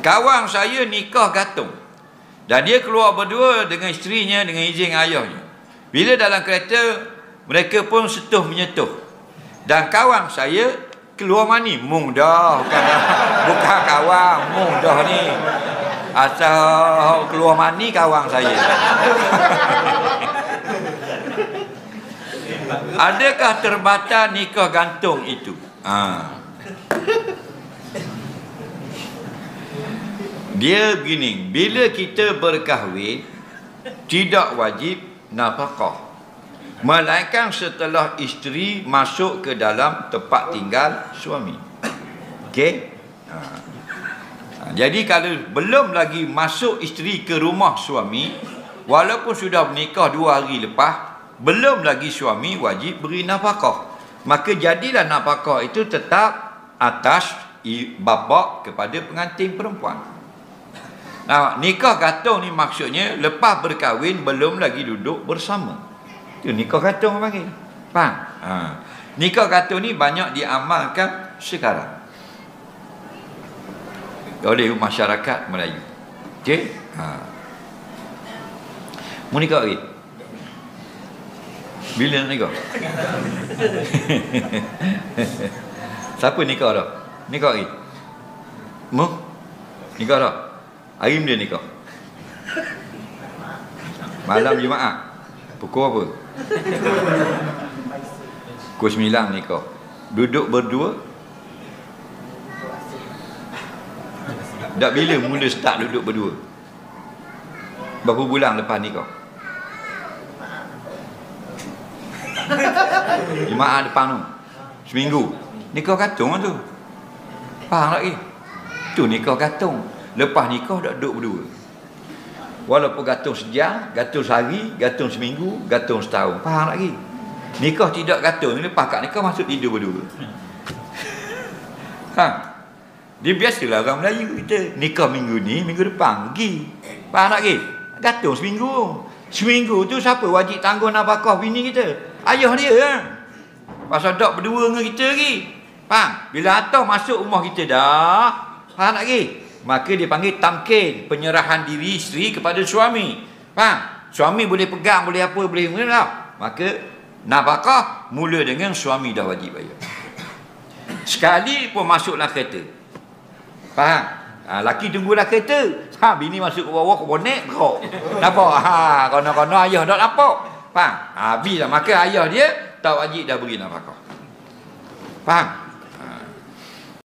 kawan saya nikah gantung. Dan dia keluar berdua dengan isterinya dengan izin ayahnya. Bila dalam kereta, mereka pun setuh menyetuh. Dan kawan saya keluar mani. Mung dah. Bukan kawan. Mung dah ni. Asal keluar mani kawan saya. Adakah terbatal nikah gantung itu? Dia begini, bila kita berkahwin tidak wajib nafkah, melainkan setelah isteri masuk ke dalam tempat tinggal suami. Okey? Jadi kalau belum lagi masuk isteri ke rumah suami, walaupun sudah menikah 2 hari lepas, belum lagi suami wajib beri nafkah. Maka jadilah nafkah itu tetap atas bapa kepada pengantin perempuan. Nah, nikah gantung ni maksudnya lepas berkahwin belum lagi duduk bersama. Itu nikah gantung panggil. Faham? Nikah gantung ni banyak diamalkan sekarang oleh masyarakat Melayu. Okey? Mau nikah lagi? Bila nak nikah? Siapa nikah dah? Nikah lagi? Mau? Nikah dah? Hari dia nikah? Malam Jumaat. Pukul apa? Pukul 9 nikah. Duduk berdua? Dak bila mula start duduk berdua? Berapa bulan lepas nikah? Jumaat depan tu. Seminggu. Nikah gantung tu. Faham lagi? Tu nikah gantung. Lepas nikah dah duduk berdua. Walaupun gantung sejam, gantung sehari, gantung seminggu, gantung setahun. Faham lagi? Nikah tidak gantung. Lepas kat nikah masuk tidur berdua. Dia biasalah orang Melayu kita. Nikah minggu ni, minggu depan pergi. Faham lagi? Gantung seminggu. Seminggu tu siapa wajib tanggung nafkah bini kita? Ayah dia kan? Pasal dok berdua dengan kita lagi. Faham? Bila hantar masuk rumah kita dah, faham lagi? Maka dia panggil tamkin, penyerahan diri isteri kepada suami. Faham? Suami boleh pegang, boleh apa, boleh tak? Maka nafkah mula dengan suami dah wajib bayar. Sekali pun masuklah kereta. Faham? Laki tunggulah kereta. Bini masuk ke bawah ke bonet kau. Nampak? Kono-kono ayah dah nampak. Faham? Habislah. Maka ayah dia tak wajib dah beri nafkah. Faham?